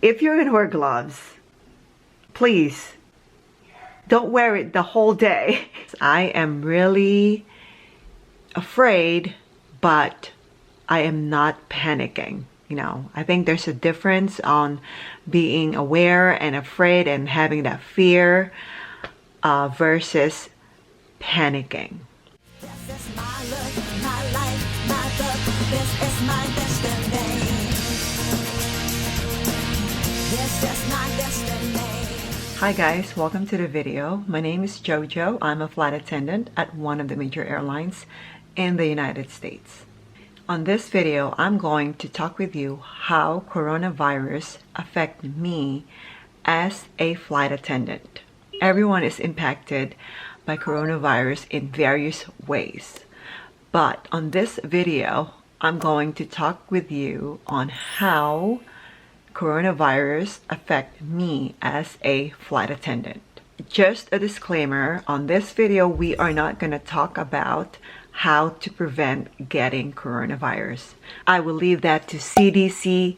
If you're gonna wear gloves, please don't wear it the whole day. I am really afraid, but I am not panicking. You know, I think there's a difference on being aware and afraid and having that fear versus panicking. This is my look, my life, my book. This is my destiny. This is my destiny. Hi guys, welcome to the video. My name is Jojo. I'm a flight attendant at one of the major airlines in the United States. On this video, I'm going to talk with you how coronavirus affect me as a flight attendant. Everyone is impacted by coronavirus in various ways. But on this video, I'm going to talk with you on how coronavirus affect me as a flight attendant. Just a disclaimer, on this video, we are not going to talk about how to prevent getting coronavirus. I will leave that to cdc.gov.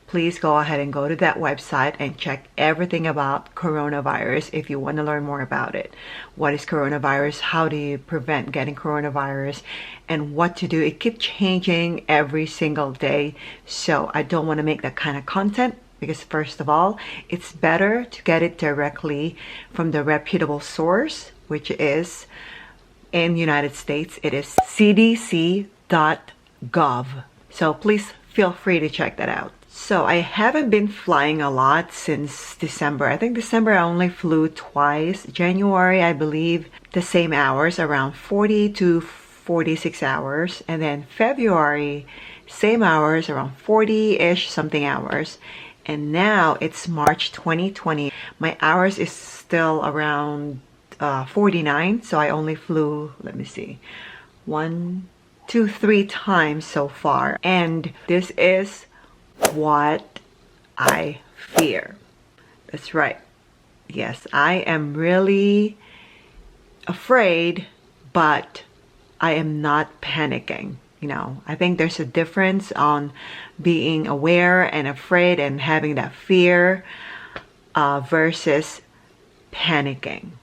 Please go ahead and go to that website and check everything about coronavirus if you want to learn more about it. What is coronavirus? How do you prevent getting coronavirus? And what to do? It keeps changing every single day. So I don't want to make that kind of content because first of all, it's better to get it directly from the reputable source, which is in United States, it is cdc.gov. So please feel free to check that out. So I haven't been flying a lot since December. I think December I only flew twice. January, I believe the same hours, around 40 to 46 hours. And then February, same hours, around 40-ish something hours. And now it's March 2020. My hours is still around 49, so I only flew, let me see, 1, 2, 3 times so far. And this is what I fear. That's right. Yes, I am really afraid, but I am not panicking. You know, I think there's a difference on being aware and afraid and having that fear versus panicking.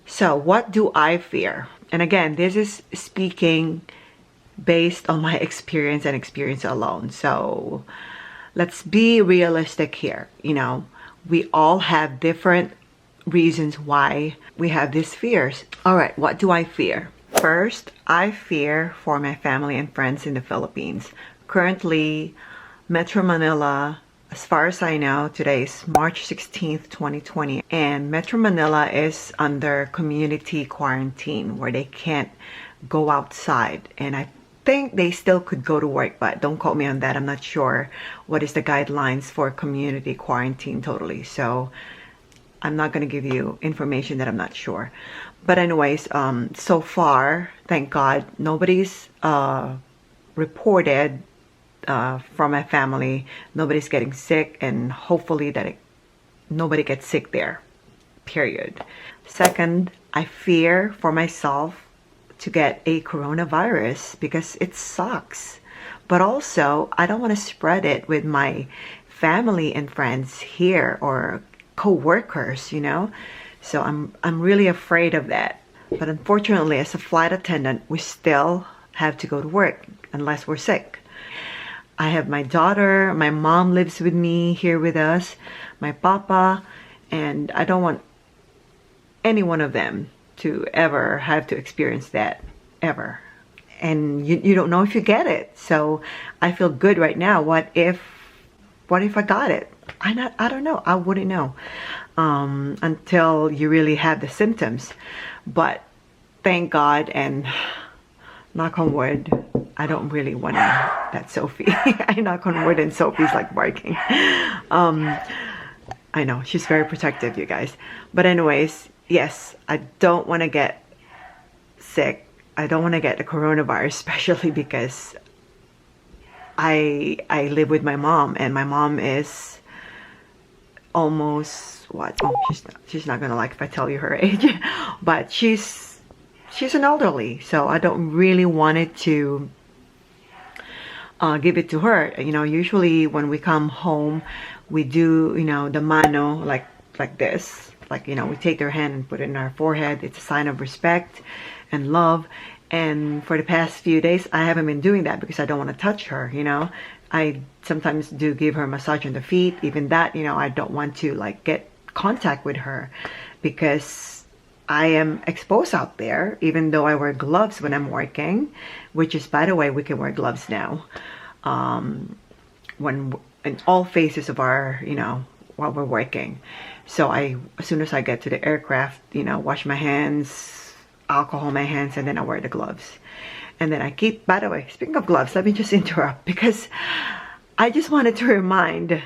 So what do I fear? And again, this is speaking based on my experience and experience alone. So let's be realistic here. You know, we all have different reasons why we have these fears. All right, what do I fear? First, I fear for my family and friends in the Philippines. Currently, Metro Manila, as far as I know, today is March 16th, 2020, and Metro Manila is under community quarantine where they can't go outside. And I think they still could go to work, but don't quote me on that. I'm not sure what is the guidelines for community quarantine totally. So I'm not going to give you information that I'm not sure. But anyways, so far, thank God, nobody's reported from my family, nobody's getting sick, and hopefully that nobody gets sick there, period. Second, I fear for myself to get a coronavirus because it sucks, but also I don't want to spread it with my family and friends here or co-workers, you know. So I'm really afraid of that. But unfortunately, as a flight attendant, we still have to go to work unless we're sick. I have my daughter, my mom lives with me here with us, my papa, and I don't want any one of them to ever have to experience that, ever. And you don't know if you get it. So I feel good right now. What if I got it? I don't know. I wouldn't know until you really have the symptoms. But thank God and knock on wood, I don't really want to. That's Sophie. I knock on wood and Sophie's like barking. I know, she's very protective, you guys. But anyways, yes, I don't want to get sick. I don't want to get the coronavirus, especially because I live with my mom, and my mom is almost what? Oh, she's not gonna like if I tell you her age, but she's an elderly, so I don't really want it to give it to her. You know, usually when we come home, we do, you know, the mano, like this. Like, you know, we take their hand and put it in our forehead. It's a sign of respect and love. And for the past few days, I haven't been doing that because I don't want to touch her, you know. I sometimes do give her a massage on the feet. Even that, you know, I don't want to like get contact with her because I am exposed out there, even though I wear gloves when I'm working, which is, by the way, we can wear gloves now. When in all phases of our, you know, while we're working. So as soon as I get to the aircraft, you know, wash my hands, alcohol my hands, and then I wear the gloves. And then I keep, by the way, speaking of gloves, let me just interrupt because I just wanted to remind,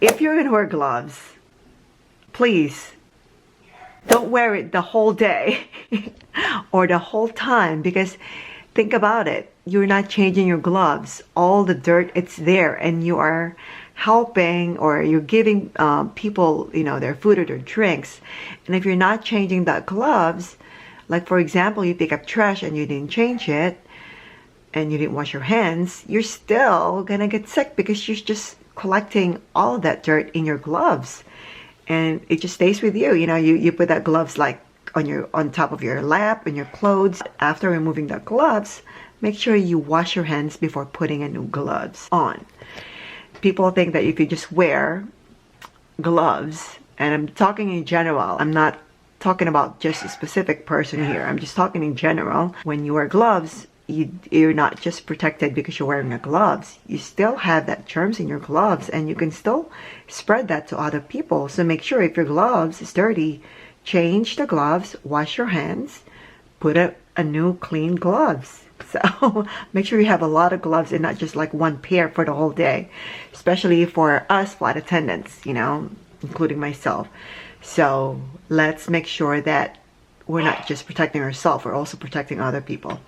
if you're gonna wear gloves, please don't wear it the whole day or the whole time, because think about it, you're not changing your gloves. All the dirt, it's there, and you are helping, or you're giving people, you know, their food or their drinks. And if you're not changing the gloves, like for example, you pick up trash and you didn't change it and you didn't wash your hands, you're still gonna get sick because you're just collecting all of that dirt in your gloves, and it just stays with you. You know, you put that gloves like on top of your lap and your clothes. After removing the gloves, make sure you wash your hands before putting a new gloves on. People think that if you just wear gloves, and I'm talking in general, I'm not talking about just a specific person here, I'm just talking in general. When you wear gloves, you're not just protected because you're wearing the gloves. You still have that germs in your gloves, and you can still spread that to other people. So make sure if your gloves is dirty, change the gloves, wash your hands, put a new clean gloves. So make sure you have a lot of gloves and not just like one pair for the whole day, especially for us flight attendants, you know, including myself. So let's make sure that we're not just protecting ourselves, we're also protecting other people.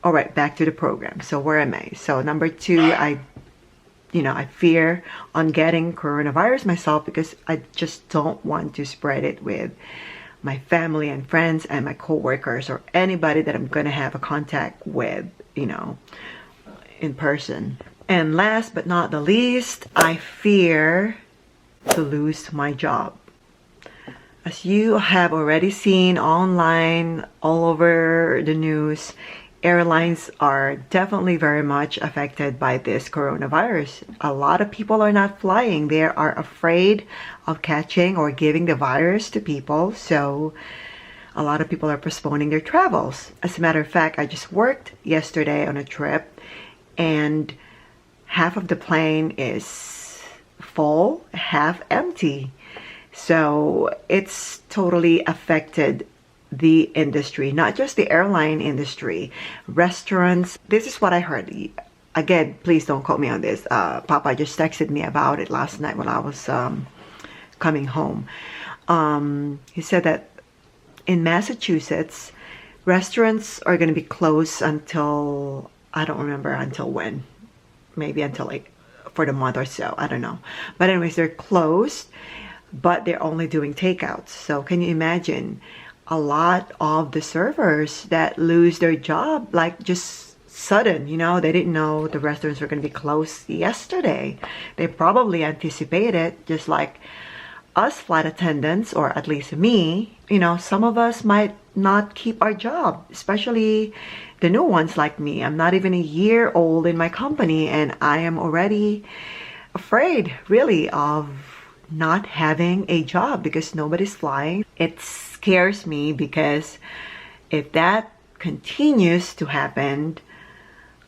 All right, back to the program. So where am I? So number 2, I fear on getting coronavirus myself because I just don't want to spread it with my family and friends and my co-workers or anybody that I'm going to have a contact with, you know, in person. And last but not the least, I fear to lose my job. As you have already seen online, all over the news, airlines are definitely very much affected by this coronavirus. A lot of people are not flying. They are afraid of catching or giving the virus to people. So a lot of people are postponing their travels. As a matter of fact, I just worked yesterday on a trip, and half of the plane is full, half empty. So it's totally affected the industry, not just the airline industry, restaurants. This is what I heard. Again, please don't quote me on this. Papa just texted me about it last night when I was coming home. He said that in Massachusetts, restaurants are going to be closed until, I don't remember until when, maybe until like for the month or so, I don't know. But anyways, they're closed, but they're only doing takeouts. So can you imagine a lot of the servers that lose their job, like just sudden, you know, they didn't know the restaurants were going to be closed yesterday. They probably anticipated, just like us flight attendants, or at least me, you know, some of us might not keep our job, especially the new ones like me. I'm not even a year old in my company, and I am already afraid, really, of not having a job because nobody's flying. It scares me because if that continues to happen,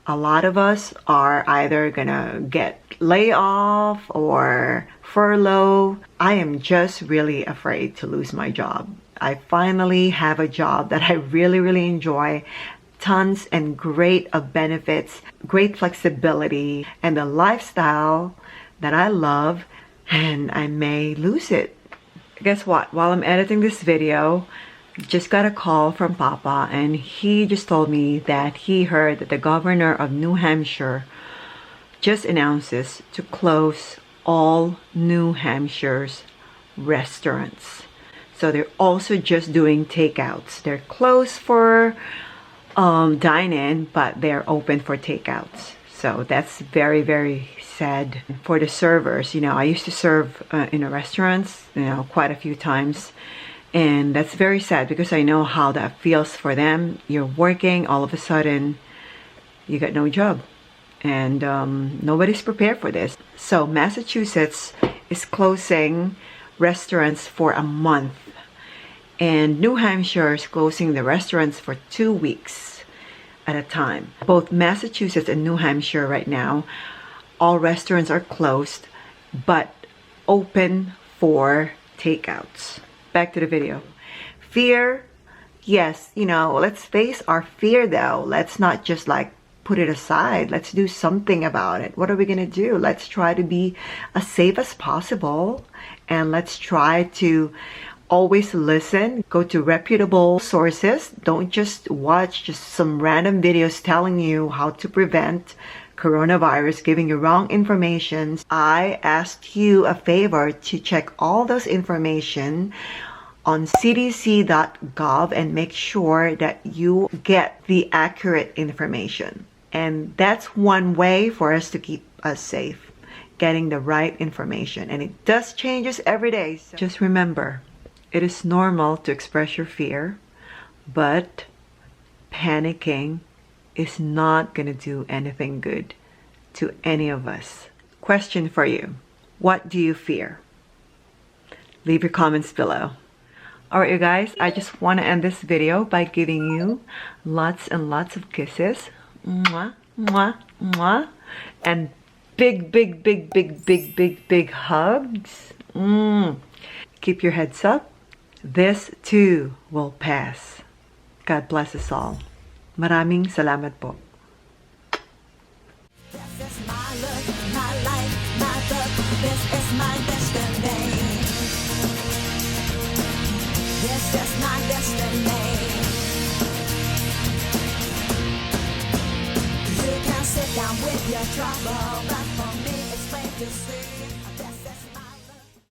a lot of us are either gonna get laid off or furlough. I am just really afraid to lose my job. I finally have a job that I really enjoy, tons and great of benefits, great flexibility, and the lifestyle that I love, and I may lose it. Guess what? While I'm editing this video, just got a call from Papa, and he just told me that he heard that the governor of New Hampshire just announces to close all New Hampshire's restaurants. So they're also just doing takeouts. They're closed for dine-in, but they're open for takeouts. So that's very, very sad for the servers. You know, I used to serve in a restaurants, you know, quite a few times. And that's very sad because I know how that feels for them. You're working, all of a sudden, you got no job. And nobody's prepared for this. So Massachusetts is closing restaurants for a month. And New Hampshire is closing the restaurants for 2 weeks at a time. Both Massachusetts and New Hampshire right now, all restaurants are closed, but open for takeouts. Back to the video. Fear, yes, you know, let's face our fear though. Let's not just like put it aside. Let's do something about it. What are we gonna do? Let's try to be as safe as possible, and let's try to always listen. Go to reputable sources. Don't just watch just some random videos telling you how to prevent coronavirus, giving you wrong information. I asked you a favor to check all those information on cdc.gov and make sure that you get the accurate information. And that's one way for us to keep us safe, getting the right information. And it does changes every day. So just remember, it is normal to express your fear, but panicking is not going to do anything good to any of us. Question for you. What do you fear? Leave your comments below. Alright you guys, I just want to end this video by giving you lots and lots of kisses. Mwah, mwah, mwah. And big, big, big, big, big, big, big hugs. Keep your heads up. This too will pass. God bless us all. Maraming salamat po. This is my look, my life, my book. This is my destiny. This is my destiny. You can sit down with your trouble, but for me it's plain to see.